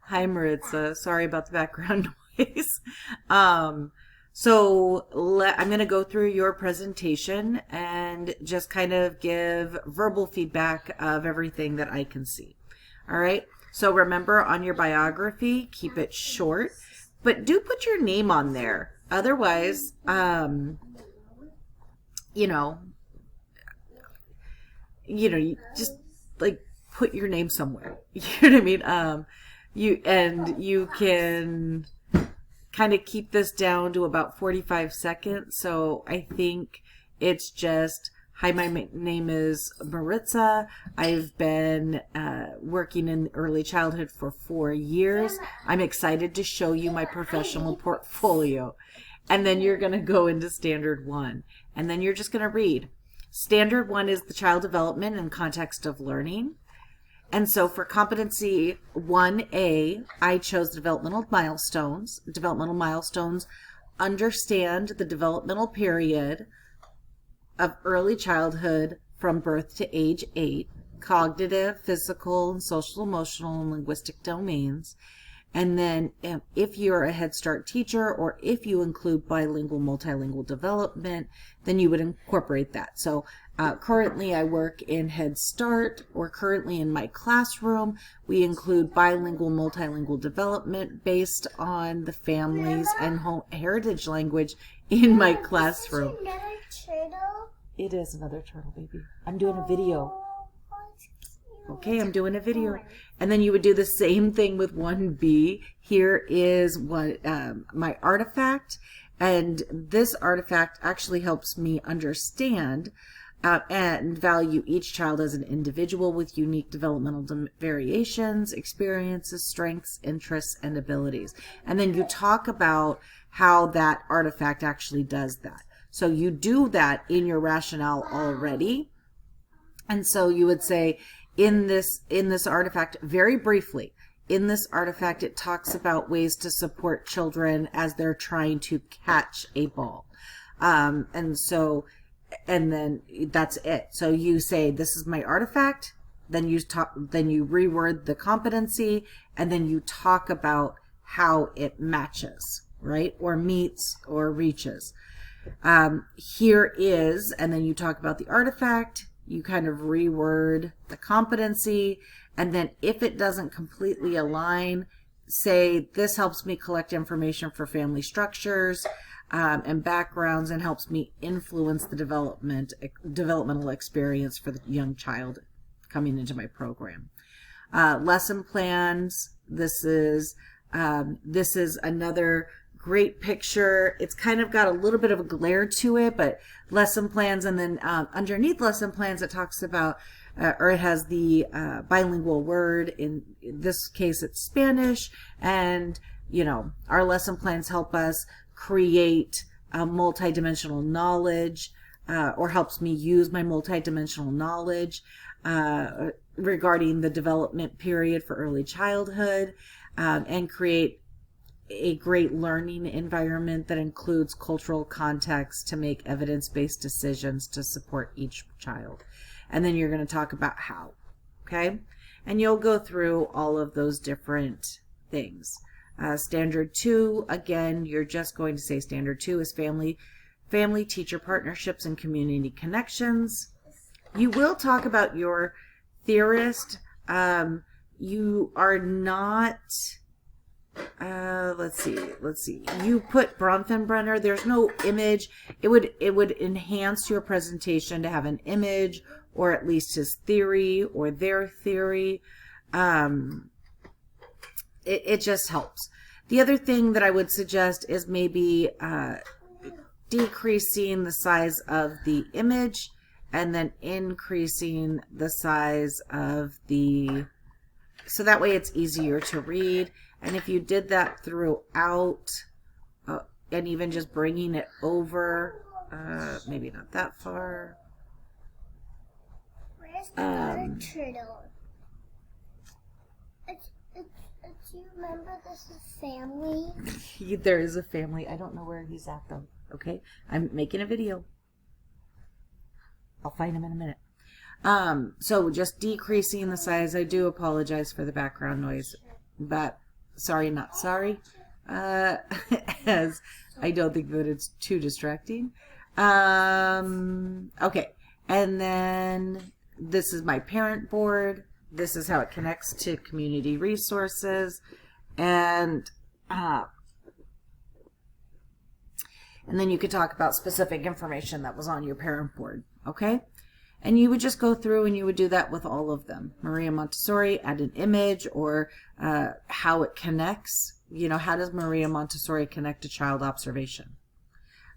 Hi, Maritza. Sorry about the background noise. Um, I'm going to go through your presentation and just kind of give verbal feedback of everything that I can see. All right. So remember on your biography, keep it short, but do put your name on there. Otherwise, you know, you just like put your name somewhere. You know what I mean? You can kind of keep this down to about 45 seconds. So I think it's just, hi, my name is Maritza. I've been working in early childhood for 4 years. I'm excited to show you my professional portfolio. And then you're going to go into standard one. And then you're just going to read. Standard one is the child development and context of learning. And so for competency 1A, I chose developmental milestones. Developmental milestones understand the developmental period of early childhood from birth to age 8, cognitive, physical, and social, emotional, and linguistic domains. And then if you're a Head Start teacher or if you include bilingual, multilingual development, then you would incorporate that. So currently I work in Head Start, or currently in my classroom, we include bilingual, multilingual development based on the families and heritage language in my classroom. Is this another turtle? It is another turtle, baby. I'm doing a video. Okay, I'm doing a video. And then you would do the same thing with 1B. Here is my artifact. And this artifact actually helps me understand and value each child as an individual with unique developmental variations, experiences, strengths, interests, and abilities. And then you talk about how that artifact actually does that. So you do that in your rationale already. And so you would say, in this artifact, very briefly, in this artifact, it talks about ways to support children as they're trying to catch a ball. And then that's it. So you say, this is my artifact, then you reword the competency, and then you talk about how it matches, right? Or meets or reaches. Here is, and then you talk about the artifact, you kind of reword the competency, and then if it doesn't completely align, say, this helps me collect information for family structures and backgrounds and helps me influence the developmental experience for the young child coming into my program. Lesson plans, this is another great picture. It's kind of got a little bit of a glare to it, but lesson plans, and then underneath lesson plans it talks about, or it has the bilingual word. In this case it's Spanish, and our lesson plans help us create multidimensional knowledge, or helps me use my multidimensional knowledge regarding the development period for early childhood, and create a great learning environment that includes cultural context to make evidence-based decisions to support each child. And then you're going to talk about how, okay? And you'll go through all of those different things. Standard 2, again, you're just going to say standard 2 is family teacher partnerships and community connections. You will talk about your theorist. You are not... let's see. You put Bronfenbrenner. There's no image. It would enhance your presentation to have an image, or at least his theory or their theory. It just helps. The other thing that I would suggest is maybe decreasing the size of the image and then increasing the size of so that way it's easier to read. And if you did that throughout, and even just bringing it over, maybe not that far. Where's the other turtle? Do you remember this is family? There is a family. I don't know where he's at though. Okay, I'm making a video. I'll find him in a minute. So just decreasing the size. I do apologize for the background noise, but sorry, not sorry, as I don't think that it's too distracting. Okay, and then this is my parent board. This is how it connects to community resources, and then you could talk about specific information that was on your parent board, okay? And you would just go through and you would do that with all of them. Maria Montessori, add an image, or how it connects. You know, how does Maria Montessori connect to child observation?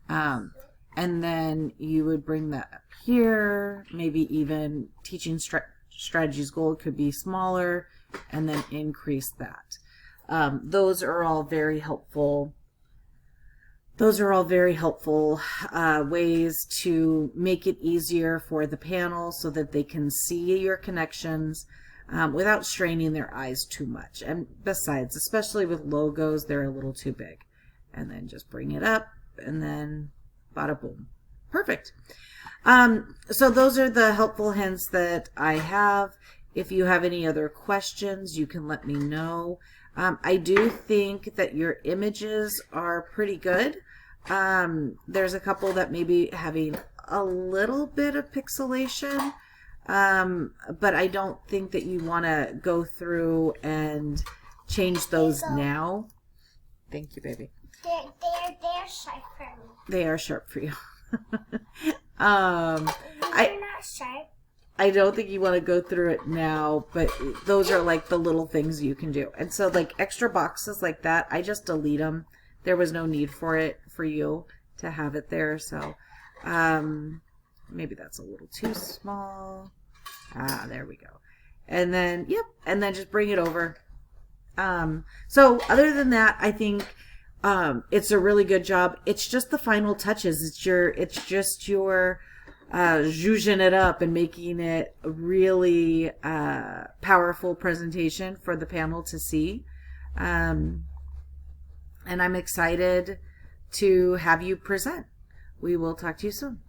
And then you would bring that up here. Maybe even teaching strategies goal could be smaller, and then increase that. Those are all very helpful. Those are all very helpful ways to make it easier for the panel so that they can see your connections without straining their eyes too much. And besides, especially with logos, they're a little too big. And then just bring it up, and then bada boom. Perfect. So those are the helpful hints that I have. If you have any other questions, you can let me know. I do think that your images are pretty good. There's a couple that may be having a little bit of pixelation, but I don't think that you want to go through and change those now. Thank you, baby. They're sharp for me. They are sharp for you. They're not sharp. I don't think you want to go through it now, but those are like the little things you can do. And so like extra boxes like that, I just delete them. There was no need for it, for you to have it there. So maybe that's a little too small. There we go. And then, yep. And then just bring it over. So other than that, I think it's a really good job. It's just the final touches. It's just your zhuzhing it up and making it a really powerful presentation for the panel to see. And I'm excited to have you present. We will talk to you soon.